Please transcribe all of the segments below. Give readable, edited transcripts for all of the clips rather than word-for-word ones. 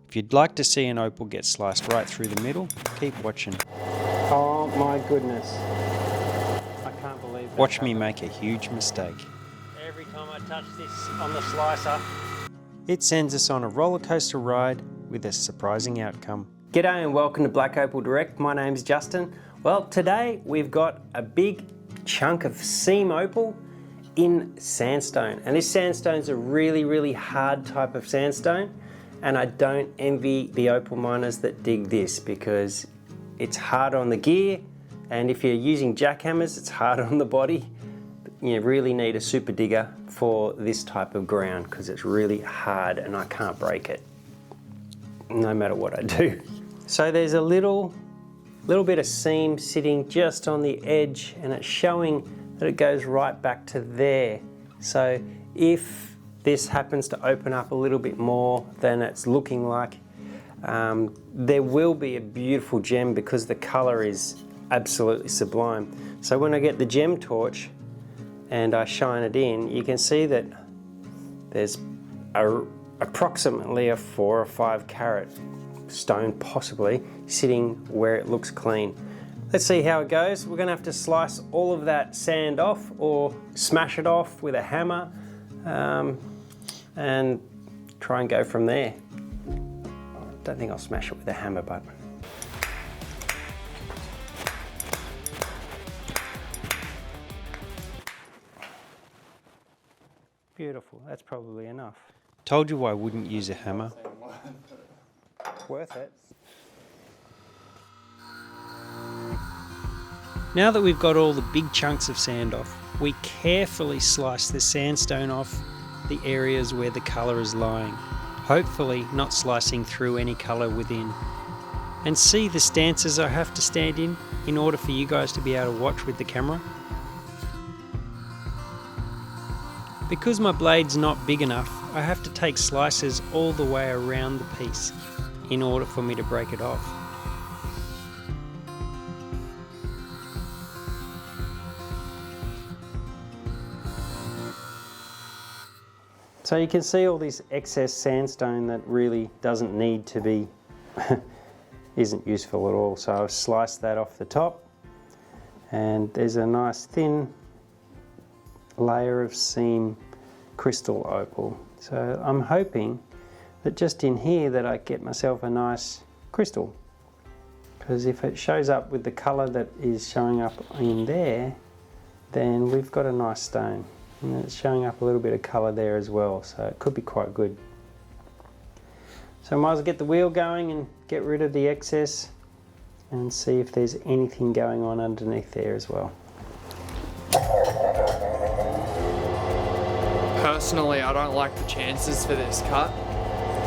If you'd like to see an opal get sliced right through the middle, keep watching. Oh my goodness. I can't believe that. Watch me make a huge mistake. Every time I touch this on the slicer. It sends us on a roller coaster ride with a surprising outcome. G'day and welcome to Black Opal Direct. My name's Justin. Well, today we've got a big chunk of seam opal in sandstone. And this sandstone's a really hard type of sandstone. And I don't envy the opal miners that dig this because it's hard on the gear. And if you're using jackhammers, it's hard on the body. You really need a super digger for this type of ground because it's really hard and I can't break it, no matter what I do. So there's a little bit of seam sitting just on the edge and it's showing that it goes right back to there. So if this happens to open up a little bit more than it's looking like, there will be a beautiful gem because the color is absolutely sublime. So when I get the gem torch and I shine it in, you can see that there's approximately a 4 or 5 carat stone possibly sitting where it looks clean. Let's see how it goes. We're gonna have to slice all of that sand off or smash it off with a hammer and try and go from there. I don't think I'll smash it with a hammer, but beautiful, that's probably enough. Told you I wouldn't use a hammer. Worth it. Now that we've got all the big chunks of sand off, we carefully slice the sandstone off the areas where the colour is lying, hopefully not slicing through any colour within. And see the stances I have to stand in order for you guys to be able to watch with the camera. Because my blade's not big enough, I have to take slices all the way around the piece in order for me to break it off. So you can see all this excess sandstone that really doesn't need to be, isn't useful at all. So I've sliced that off the top and there's a nice thin layer of seam crystal opal. So I'm hoping that just in here that I get myself a nice crystal, because if it shows up with the color that is showing up in there, then we've got a nice stone. And it's showing up a little bit of colour there as well, so it could be quite good. So I might as well get the wheel going and get rid of the excess and see if there's anything going on underneath there as well. Personally, I don't like the chances for this cut.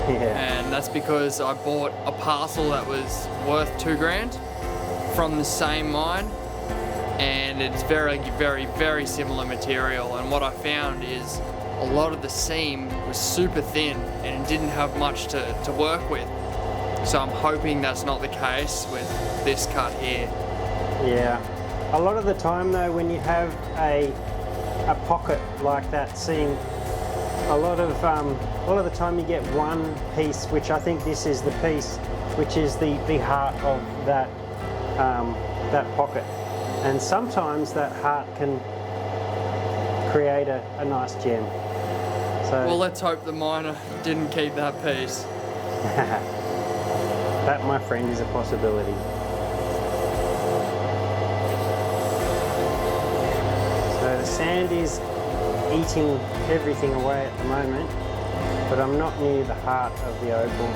Yeah. And that's because I bought a parcel that was worth $2,000 from the same mine. And it's very similar material, and what I found is a lot of the seam was super thin and didn't have much to work with. So I'm hoping that's not the case with this cut here. Yeah, a lot of the time though, when you have a pocket like that seam, a lot of the time you get one piece, which I think this is the piece, which is the heart of that pocket. And sometimes that heart can create a nice gem. So Well, let's hope the miner didn't keep that piece. that, my friend, is a possibility. So the sand is eating everything away at the moment, but I'm not near the heart of the opal.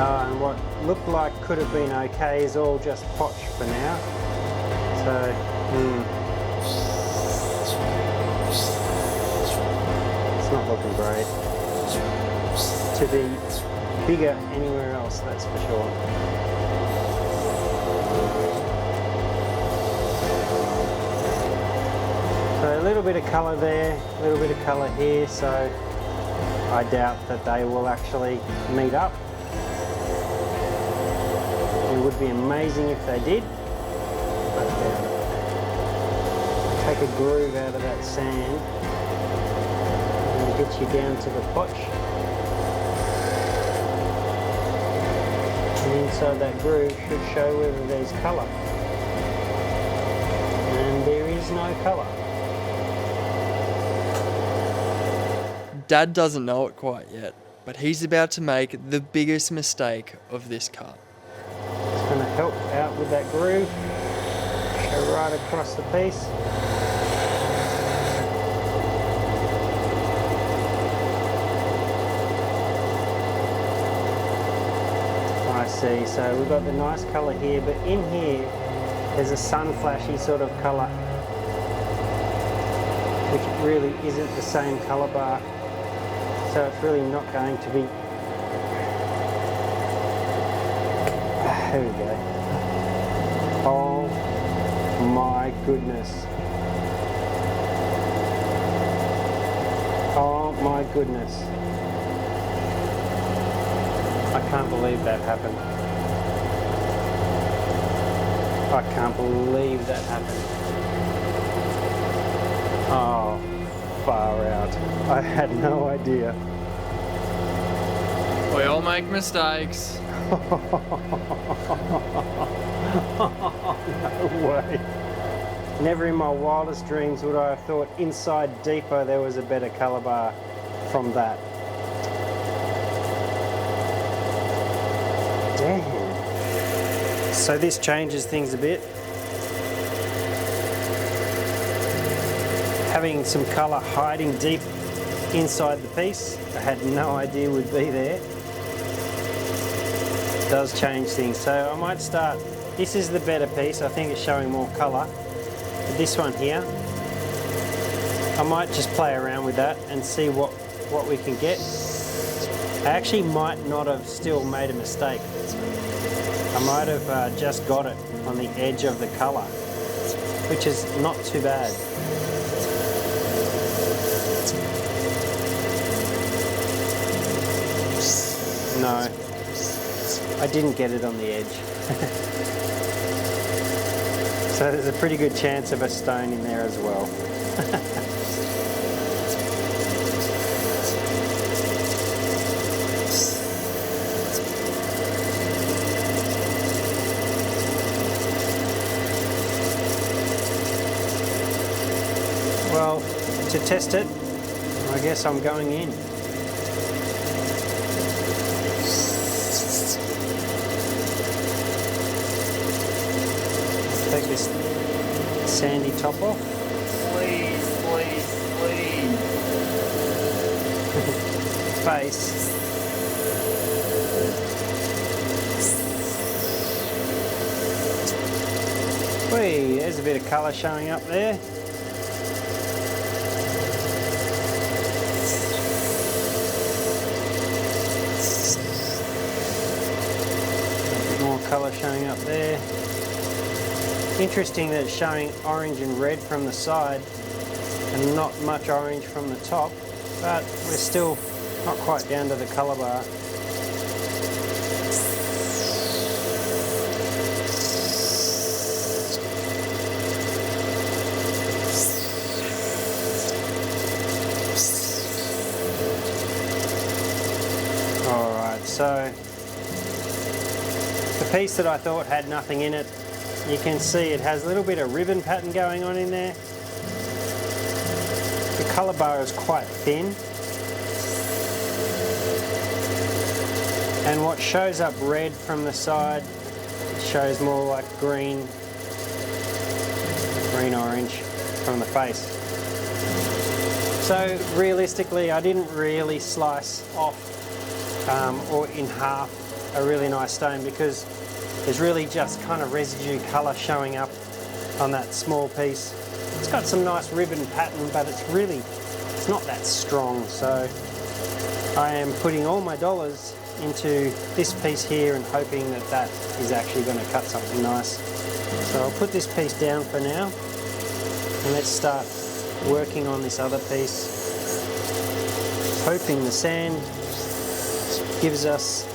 And what looked like could have been okay is all just potch for now. So, it's not looking great. To be bigger anywhere else, that's for sure. So a little bit of colour there, a little bit of colour here, so I doubt that they will actually meet up. It would be amazing if they did, but take a groove out of that sand and Get you down to the potch. And inside that groove should show whether there's colour. And there is no colour. Dad doesn't know it quite yet, but he's about to make the biggest mistake of this cut. It's going to help out with that groove. Go right across the piece. I see, so we've got the nice colour here, but in here there's a sun flashy sort of colour, which really isn't the same colour bar, so it's really not going to be. There we go. Oh my goodness. Oh my goodness. I can't believe that happened. I can't believe that happened. Oh, far out. I had no idea. We all make mistakes. No way. Never in my wildest dreams would I have thought inside Depot there was a better colour bar from that. Damn. So this changes things a bit. Having some colour hiding deep inside the piece, I had no idea would be there. Does change things. So I might start, this is the better piece, I think it's showing more colour. But this one here, I might just play around with that and see what we can get. I actually might not have still made a mistake. I might have just got it on the edge of the colour, which is not too bad. No, I didn't get it on the edge. So there's a pretty good chance of a stone in there as well. Well, to test it, I guess I'm going in. Take this sandy top off. Please, please, please. Face. Whee, there's a bit of colour showing up there. A bit more colour showing up there. Interesting that it's showing orange and red from the side and not much orange from the top, but we're still not quite down to the colour bar. Alright, so the piece that I thought had nothing in it, you can see it has a little bit of ribbon pattern going on in there. The colour bar is quite thin. And what shows up red from the side shows more like green orange from the face. So realistically, I didn't really slice off or in half a really nice stone because there's really just kind of residue colour showing up on that small piece. It's got some nice ribbon pattern, but it's not that strong. So I am putting all my dollars into this piece here and hoping that that is actually going to cut something nice. So I'll put this piece down for now and let's start working on this other piece, hoping the sand gives us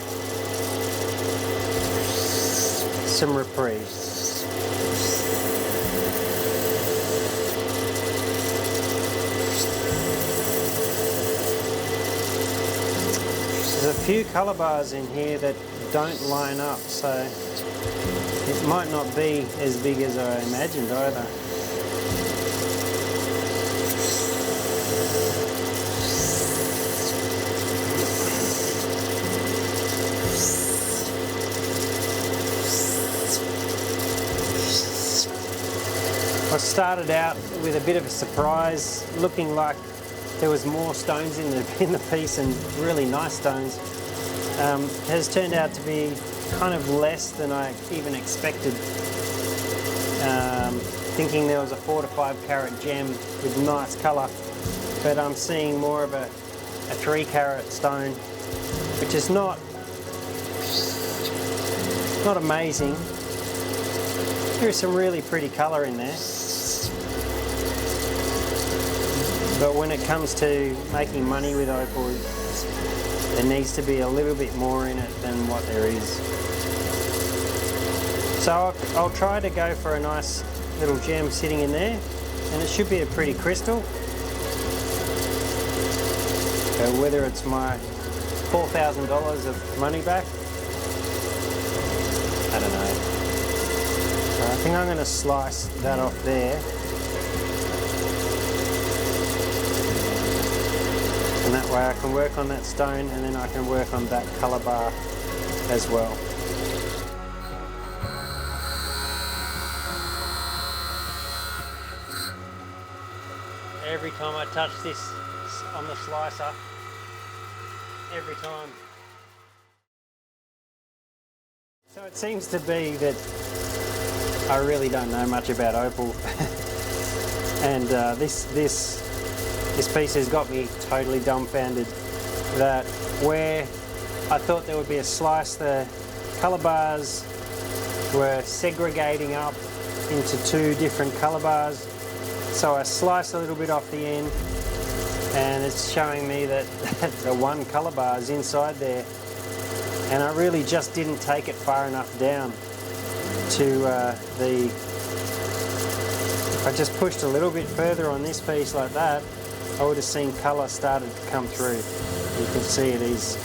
some reprieve. There's a few colour bars in here that don't line up, so it might not be as big as I imagined either. I started out with a bit of a surprise, looking like there was more stones in the piece, and really nice stones. Has turned out to be kind of less than I even expected. Thinking there was a 4 to 5 carat gem with nice colour, but I'm seeing more of a 3 carat stone, which is not amazing. There is some really pretty colour in there. But when it comes to making money with opal, there needs to be a little bit more in it than what there is. So I'll try to go for a nice little gem sitting in there, and it should be a pretty crystal. Whether it's my $4,000 of money back, I don't know. I think I'm going to slice that off there. And that way I can work on that stone, and then I can work on that colour bar as well. Every time I touch this on the slicer, every time. So it seems to be that I really don't know much about opal. And this piece has got me totally dumbfounded, that where I thought there would be a slice, the colour bars were segregating up into 2 different colour bars. So I sliced a little bit off the end, and it's showing me that the 1 colour bar is inside there, and I really just didn't take it far enough down to if I just pushed a little bit further on this piece like that, I would have seen colour started to come through. You can see it is.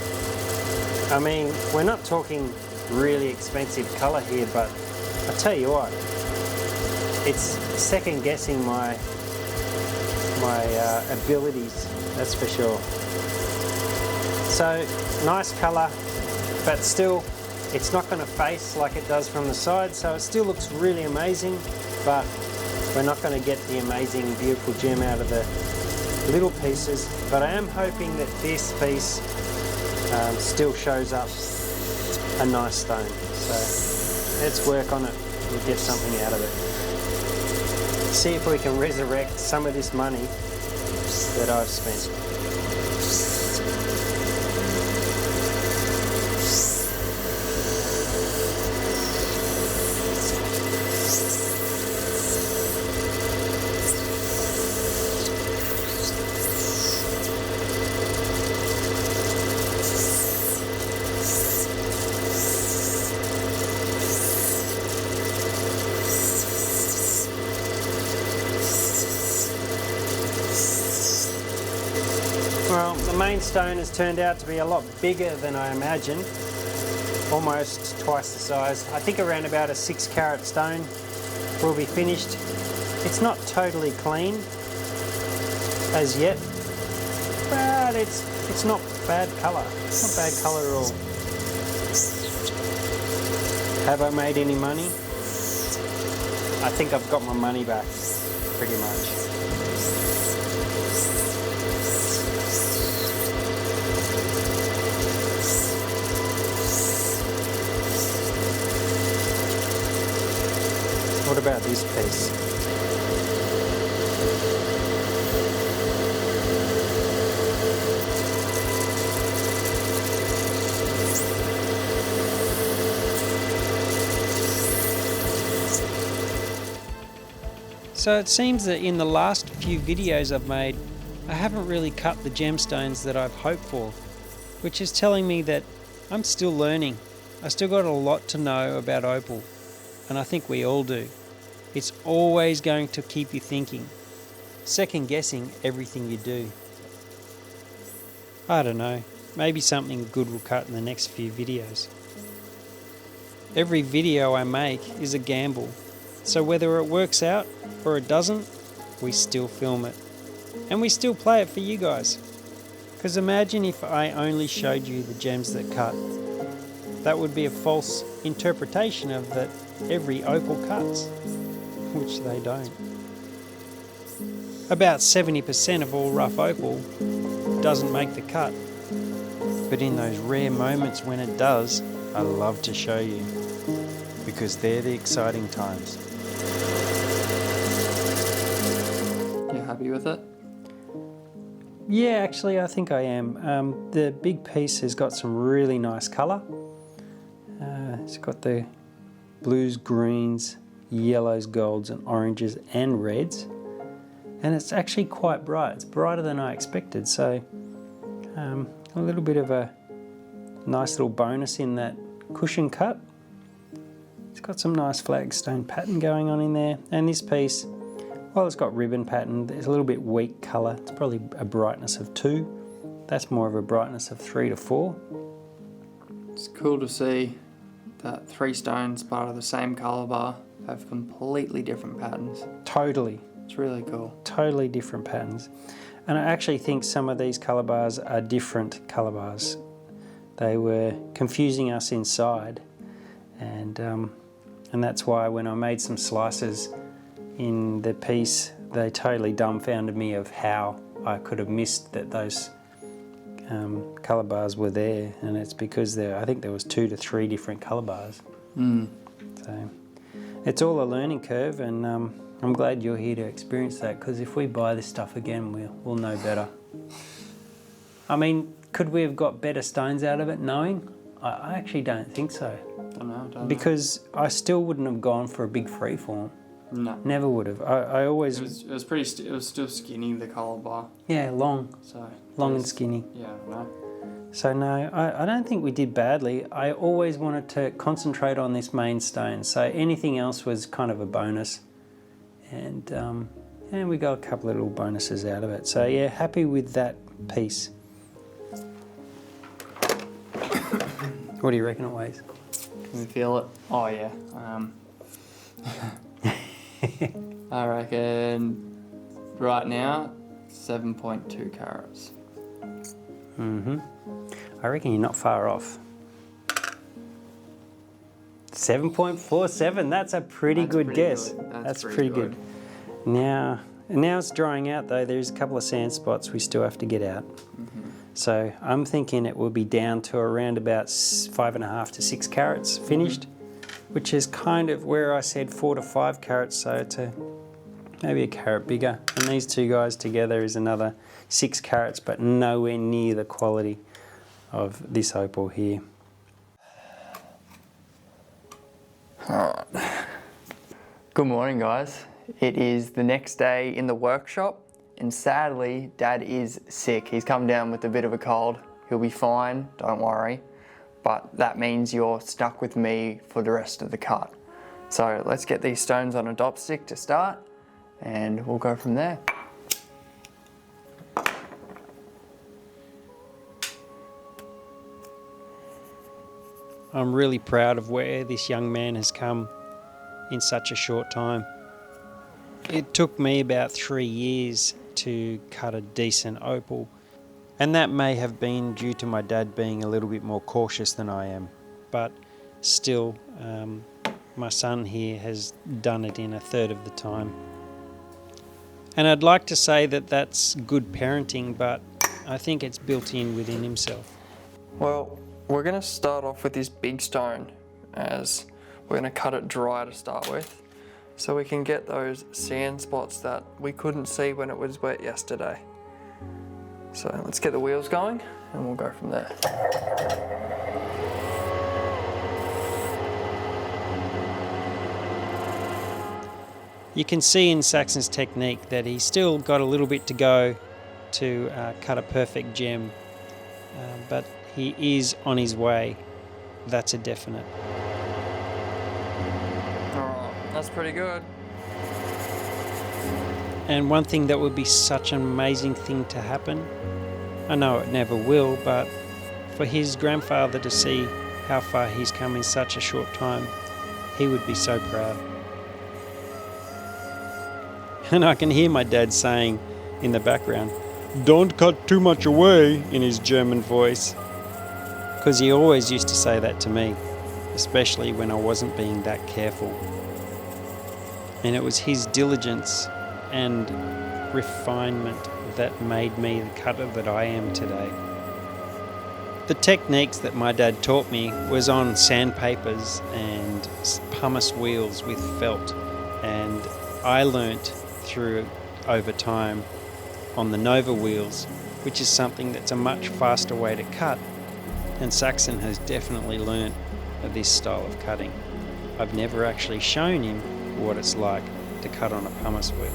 I mean, we're not talking really expensive colour here, but I tell you what, it's second guessing my abilities, that's for sure. So nice colour, but still it's not going to face like it does from the side, so it still looks really amazing, but we're not going to get the amazing beautiful gem out of the little pieces. But I am hoping that this piece still shows up a nice stone. So let's work on it and get something out of it. See if we can resurrect some of this money that I've spent. Well, the main stone has turned out to be a lot bigger than I imagined, almost twice the size. I think around about a 6 carat stone will be finished. It's not totally clean as yet, but it's not bad colour. It's not bad colour at all. Have I made any money? I think I've got my money back, pretty much. What about this piece? So it seems that in the last few videos I've made, I haven't really cut the gemstones that I've hoped for, which is telling me that I'm still learning. I still got a lot to know about opal, and I think we all do. It's always going to keep you thinking, second guessing everything you do. I don't know. maybe something good will cut in the next few videos. Every video I make is a gamble, so whether it works out or it doesn't, we still film it. And we still play it for you guys. Because imagine if I only showed you the gems that cut. That would be a false interpretation of that every opal cuts, which they don't. About 70% of all rough opal doesn't make the cut. But in those rare moments when it does, I love to show you, because they're the exciting times. You happy with it? Yeah, actually I think I am. The big piece has got some really nice colour. It's got the blues, greens, yellows, golds and oranges and reds. And it's actually quite bright. It's brighter than I expected. So a little bit of a nice little bonus in that cushion cut. It's got some nice flagstone pattern going on in there. And this piece, well, it's got ribbon pattern. There's a little bit weak colour. It's probably a brightness of 2. That's more of a brightness of 3 to 4. It's cool to see that 3 stones part of the same colour bar have completely different patterns. Totally. It's really cool. Totally different patterns. And I actually think some of these colour bars are different colour bars. They were confusing us inside, and that's why when I made some slices in the piece, they totally dumbfounded me of how I could have missed that those colour bars were there, and it's because I think there was 2 to 3 different colour bars. So it's all a learning curve, and I'm glad you're here to experience that, because if we buy this stuff again, we'll know better. I mean, could we have got better stones out of it knowing? I actually don't think so. Don't know. Because I still wouldn't have gone for a big freeform. No. Never would have. I always... It was still skinny, the colour bar. Yeah, long. So Long and skinny. Yeah, no. So no, I don't think we did badly. I always wanted to concentrate on this main stone, so anything else was kind of a bonus. And we got a couple of little bonuses out of it. So yeah, happy with that piece. What do you reckon it weighs? Can we feel it? Oh yeah. I reckon right now 7.2 carats. I reckon you're not far off. 7.47, that's a pretty good guess. That's pretty good. Now it's drying out though. There's a couple of sand spots we still have to get out. So I'm thinking it will be down to around about 5.5 to 6 carats finished, which is kind of where I said 4 to 5 carats, so it's maybe a carat bigger. And these two guys together is another 6 carats, but nowhere near the quality of this opal here. Alright. Good morning, guys. It is the next day in the workshop, and sadly, Dad is sick. He's come down with a bit of a cold. He'll be fine, don't worry. But that means you're stuck with me for the rest of the cut. So let's get these stones on a dop stick to start, and we'll go from there. I'm really proud of where this young man has come in such a short time. It took me about 3 years to cut a decent opal, and that may have been due to my dad being a little bit more cautious than I am, but still my son here has done it in a third of the time. And I'd like to say that that's good parenting, but I think it's built in within himself. Well, we're going to start off with this big stone, as we're going to cut it dry to start with, so we can get those sand spots that we couldn't see when it was wet yesterday. So let's get the wheels going and we'll go from there. You can see in Saxon's technique that he's still got a little bit to go to cut a perfect gem, but he is on his way. That's a definite. Alright, that's pretty good. And one thing that would be such an amazing thing to happen, I know it never will, but For his grandfather to see how far he's come in such a short time, he would be so proud. And I can hear my dad saying in the background, "Don't cut too much away," in his German voice. Because he always used to say that to me, especially when I wasn't being that careful. And it was his diligence and refinement that made me the cutter that I am today. The techniques that my dad taught me was on sandpapers and pumice wheels with felt, and I learnt through over time on the Nova wheels, which is something that's a much faster way to cut, and Saxon has definitely learnt of this style of cutting. I've never actually shown him what it's like to cut on a pumice wheel.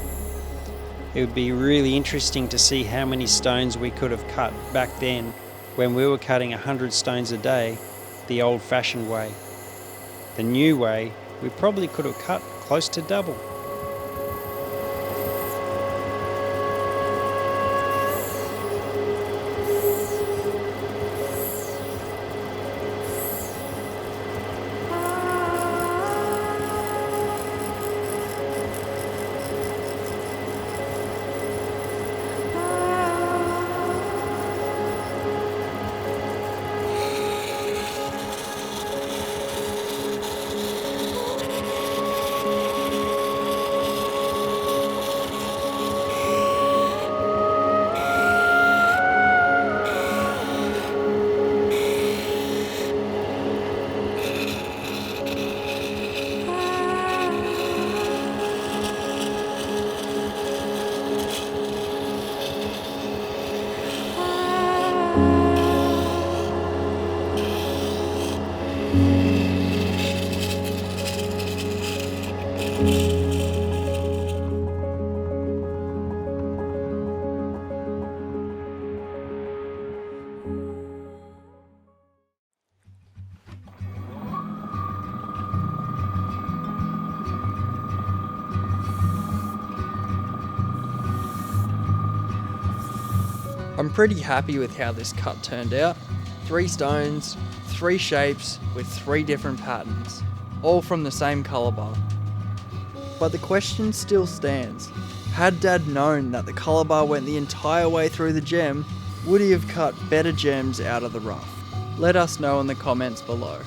It would be really interesting to see how many stones we could have cut back then when we were cutting 100 stones a day the old-fashioned way. The new way, we probably could have cut close to double. I'm pretty happy with how this cut turned out. 3 stones, 3 shapes with 3 different patterns, all from the same colour bar. But the question still stands. Had Dad known that the colour bar went the entire way through the gem, would he have cut better gems out of the rough? Let us know in the comments below.